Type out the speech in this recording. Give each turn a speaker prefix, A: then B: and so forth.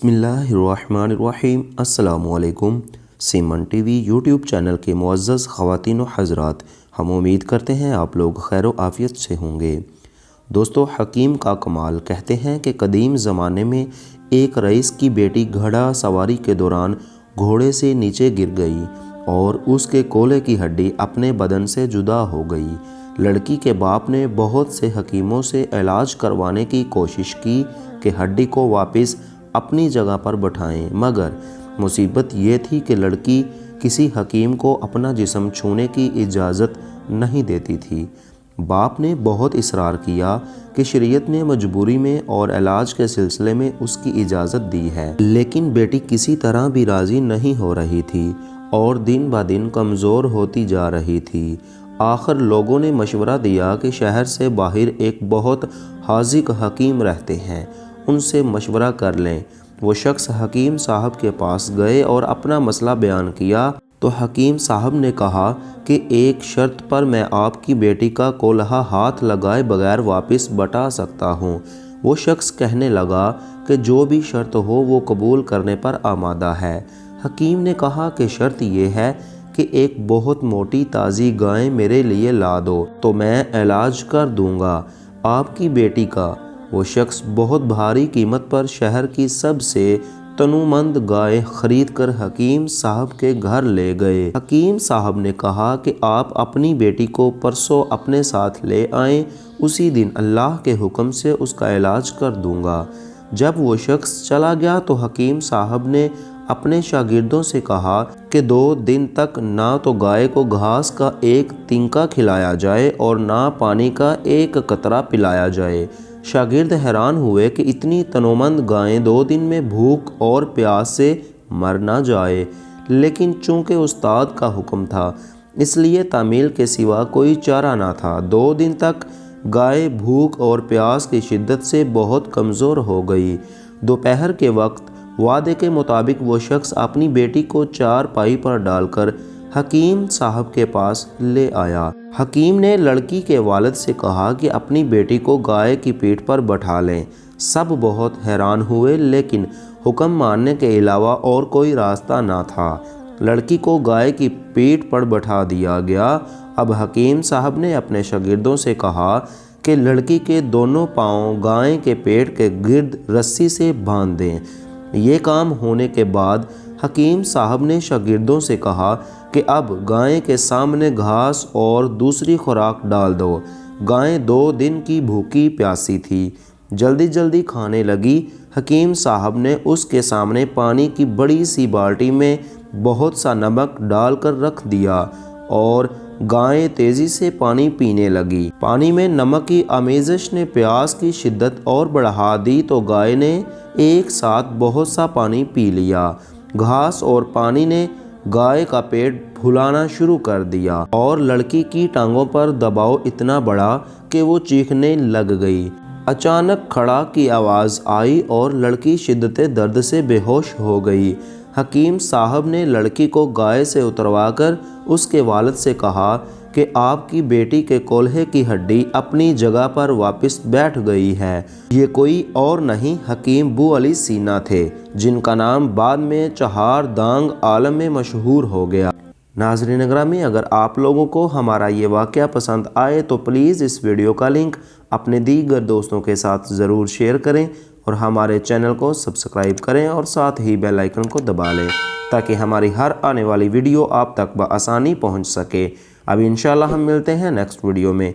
A: बिस्मिल्लाहिर्रहमानिर्रहीम। अस्सलामुअलैकुम। Semen TV YouTube channel के मुअज़्ज़ज़ ख़वातीन व हज़रात, हम उम्मीद करते हैं आप लोग खैर व आफ़ियत से होंगे। दोस्तों, हकीम का कमाल कहते हैं कि कदीम ज़माने में एक रईस की बेटी घोड़ा सवारी के दौरान घोड़े से नीचे गिर गई और उसके कोले की हड्डी अपने बदन से जुदा हो गई। लड़की के बाप ने बहुत से हकीमों से इलाज करवाने की कोशिश की कि हड्डी को वापस अपनी जगह पर बैठाएं, मगर मुसीबत ये थी कि लड़की किसी हकीम को अपना जिस्म छूने की इजाज़त नहीं देती थी। बाप ने बहुत इसरार किया कि शरीयत ने मजबूरी में और इलाज के सिलसिले में उसकी इजाज़त दी है, लेकिन बेटी किसी तरह भी राज़ी नहीं हो रही थी और दिन ब दिन कमज़ोर होती जा रही थी। आखिर लोगों ने मशवरा दिया कि शहर से बाहर एक बहुत हाज़िक हकीम रहते हैं, उनसे मशवरा कर लें। वो शख्स हकीम साहब के पास गए और अपना मसला बयान किया तो हकीम साहब ने कहा कि एक शर्त पर मैं आपकी बेटी का कोल्हा हाथ लगाए बगैर वापस बटा सकता हूँ। वो शख्स कहने लगा कि जो भी शर्त हो वो कबूल करने पर आमादा है। हकीम ने कहा कि शर्त यह है कि एक बहुत मोटी ताज़ी गाय मेरे लिए ला दो तो मैं इलाज कर दूंगा आपकी बेटी का। वो शख्स बहुत भारी कीमत पर शहर की सबसे तनुमंद गाय खरीद कर हकीम साहब के घर ले गए। हकीम साहब ने कहा कि आप अपनी बेटी को परसों अपने साथ ले आएं, उसी दिन अल्लाह के हुक्म से उसका इलाज कर दूंगा। जब वो शख्स चला गया तो हकीम साहब ने अपने शागिर्दों से कहा कि 2 दिन तक ना तो गाय को घास का एक तिनका खिलाया जाए और ना पानी का एक कतरा पिलाया जाए। शागिर्द हैरान हुए कि इतनी तनोमंद गायें 2 दिन में भूख और प्यास से मर ना जाए, लेकिन चूंकि उस्ताद का हुक्म था इसलिए तामील के सिवा कोई चारा ना था। 2 दिन तक गाय भूख और प्यास की शिद्दत से बहुत कमज़ोर हो गई। दोपहर के वक्त वादे के मुताबिक वो शख्स अपनी बेटी को चारपाई पर डालकर हकीम साहब के पास ले आया। हकीम ने लड़की के वालिद से कहा कि अपनी बेटी को गाय की पीठ पर बैठा लें। सब बहुत हैरान हुए, लेकिन हुक्म मानने के अलावा और कोई रास्ता ना था। लड़की को गाय की पीठ पर बैठा दिया गया। अब हकीम साहब ने अपने शागिर्दों से कहा कि लड़की के दोनों पाँव गाय के पेट के गिर्द रस्सी से बांध दें। ये काम होने के बाद हकीम साहब ने शागिर्दों से कहा कि अब गाय के सामने घास और दूसरी खुराक डाल दो। गाय 2 दिन की भूखी प्यासी थी, जल्दी जल्दी खाने लगी। हकीम साहब ने उसके सामने पानी की बड़ी सी बाल्टी में बहुत सा नमक डालकर रख दिया और गाय तेज़ी से पानी पीने लगी। पानी में नमक की आमेज़श ने प्यास की शिद्दत और बढ़ा दी तो गाय ने एक साथ बहुत सा पानी पी लिया। घास और पानी ने गाय का पेट फुलाना शुरू कर दिया और लड़की की टांगों पर दबाव इतना बढ़ा कि वो चीखने लग गई। अचानक खड़ाक की आवाज़ आई और लड़की शिद्दत दर्द से बेहोश हो गई। हकीम साहब ने लड़की को गाय से उतरवाकर उसके वालिद से कहा कि आपकी बेटी के कोल्हे की हड्डी अपनी जगह पर वापस बैठ गई है। ये कोई और नहीं, हकीम बू अली सीना थे, जिनका नाम बाद में चहार दांग आलम में मशहूर हो गया। नाज़रीन ग्रामी, अगर आप लोगों को हमारा ये वाक़या पसंद आए तो प्लीज़ इस वीडियो का लिंक अपने दीगर दोस्तों के साथ ज़रूर शेयर करें और हमारे चैनल को सब्सक्राइब करें और साथ ही बेल आइकन को दबा लें ताकि हमारी हर आने वाली वीडियो आप तक बआसानी पहुंच सके। अब इंशाल्लाह हम मिलते हैं नेक्स्ट वीडियो में।